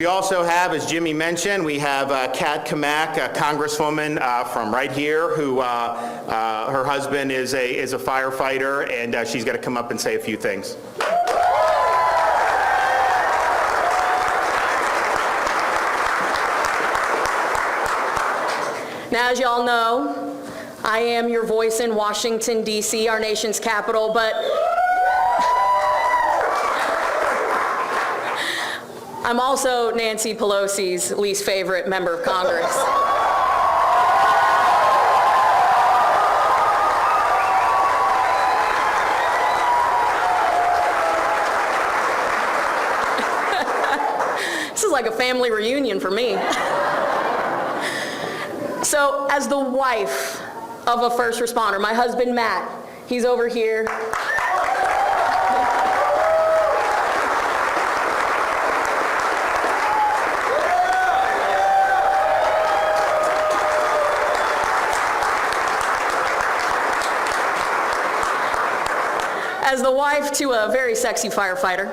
We also have, as Jimmy mentioned, we have Cammack, a congresswoman from right here, who her husband is a firefighter, and she's going to come up and say a few things. Now, as y'all know, I am your voice in Washington, D.C., our nation's capital, but I'm also Nancy Pelosi's least favorite member of Congress. This is like a family reunion for me. So, as the wife of a first responder, my husband Matt, he's over here. As the wife to a very sexy firefighter,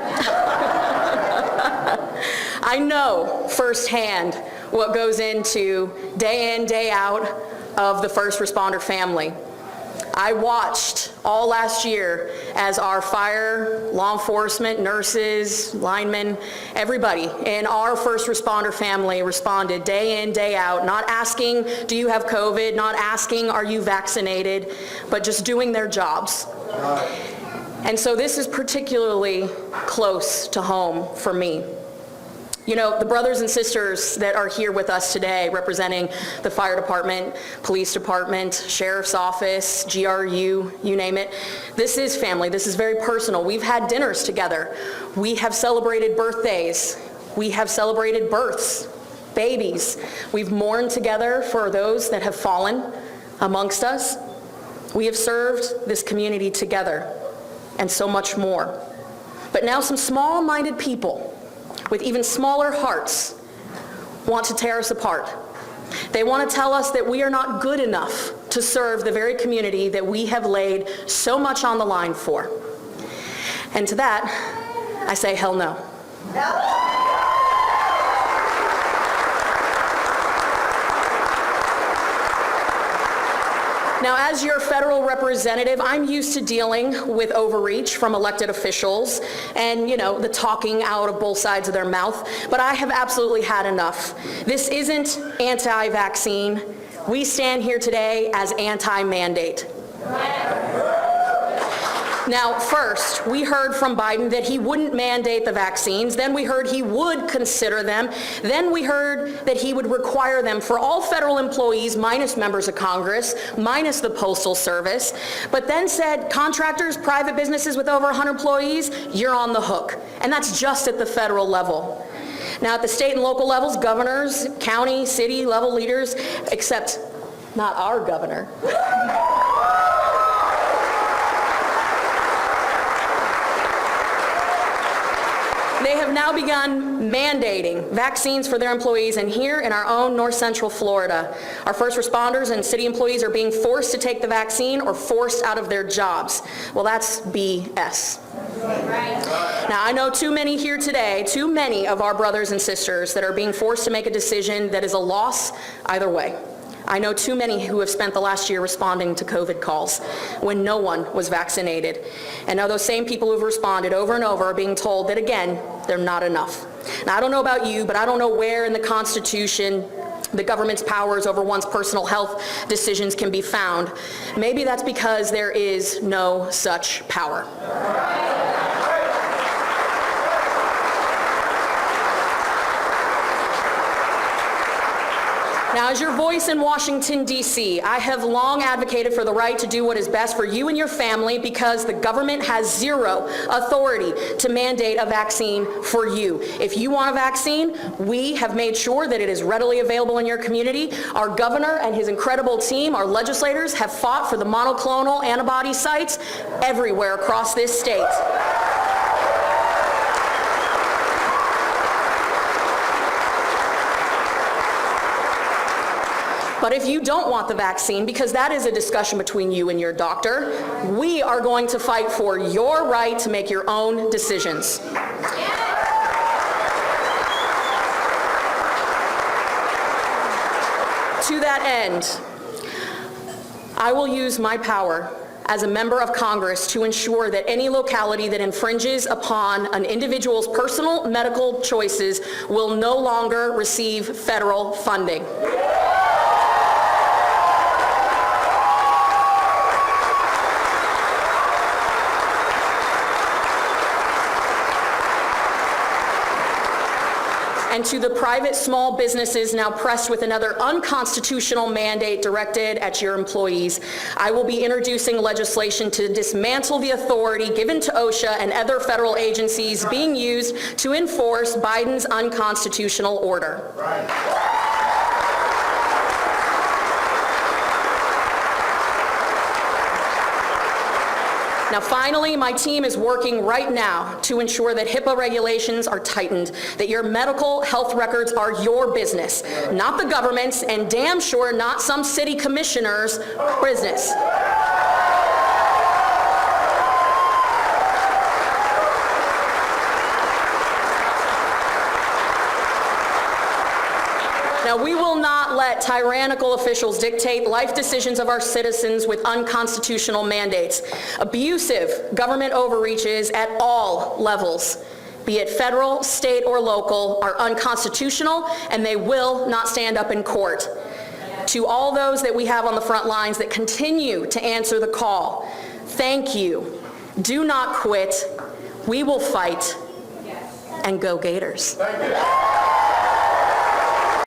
I know firsthand what goes into day in, day out of the first responder family. I watched all last year as our fire, law enforcement, nurses, linemen, everybody in our first responder family responded day in, day out, not asking, do you have COVID, not asking, are you vaccinated, but just doing their jobs. And so this is particularly close to home for me. You know, the brothers and sisters that are here with us today representing the fire department, police department, sheriff's office, GRU, you name it, this is family. This is very personal. We've had dinners together. We have celebrated birthdays. We have celebrated births, babies. We've mourned together for those that have fallen amongst us. We have served this community together, and so much more. But now some small-minded people with even smaller hearts want to tear us apart. They want to tell us that we are not good enough to serve the very community that we have laid so much on the line for. And to that, I say hell no. Now, as your federal representative, I'm used to dealing with overreach from elected officials and, you know, the talking out of both sides of their mouth, but I have absolutely had enough. This isn't anti-vaccine. We stand here today as anti-mandate. Now, first, we heard from Biden that he wouldn't mandate the vaccines. Then we heard he would consider them. Then we heard that he would require them for all federal employees, minus members of Congress, minus the Postal Service. But then said contractors, private businesses with over 100 employees, you're on the hook. And that's just at the federal level. Now, at the state and local levels, governors, county, city level leaders, except not our governor. They have now begun mandating vaccines for their employees, and here in our own North Central Florida, our first responders and city employees are being forced to take the vaccine or forced out of their jobs. Well, that's BS. Now, I know too many here today, too many of our brothers and sisters that are being forced to make a decision that is a loss either way. I know too many who have spent the last year responding to COVID calls when no one was vaccinated. And now those same people who've responded over and over are being told that, again, they're not enough. Now, I don't know about you, but I don't know where in the Constitution the government's powers over one's personal health decisions can be found. Maybe that's because there is no such power. Now, as your voice in Washington, D.C., I have long advocated for the right to do what is best for you and your family because the government has zero authority to mandate a vaccine for you. If you want a vaccine, we have made sure that it is readily available in your community. Our governor and his incredible team, our legislators, have fought for the monoclonal antibody sites everywhere across this state. But if you don't want the vaccine, because that is a discussion between you and your doctor, we are going to fight for your right to make your own decisions. To that end, I will use my power as a member of Congress to ensure that any locality that infringes upon an individual's personal medical choices will no longer receive federal funding. And to the private small businesses now pressed with another unconstitutional mandate directed at your employees, I will be introducing legislation to dismantle the authority given to OSHA and other federal agencies being used to enforce Biden's unconstitutional order. Now, finally, my team is working right now to ensure that HIPAA regulations are tightened, that your medical health records are your business, not the government's, and damn sure not some city commissioner's business. Now, we will not let tyrannical officials dictate life decisions of our citizens with unconstitutional mandates. Abusive government overreaches at all levels, be it federal, state, or local, are unconstitutional, and they will not stand up in court. To all those that we have on the front lines that continue to answer the call, thank you. Do not quit. We will fight. And go Gators. Thank you.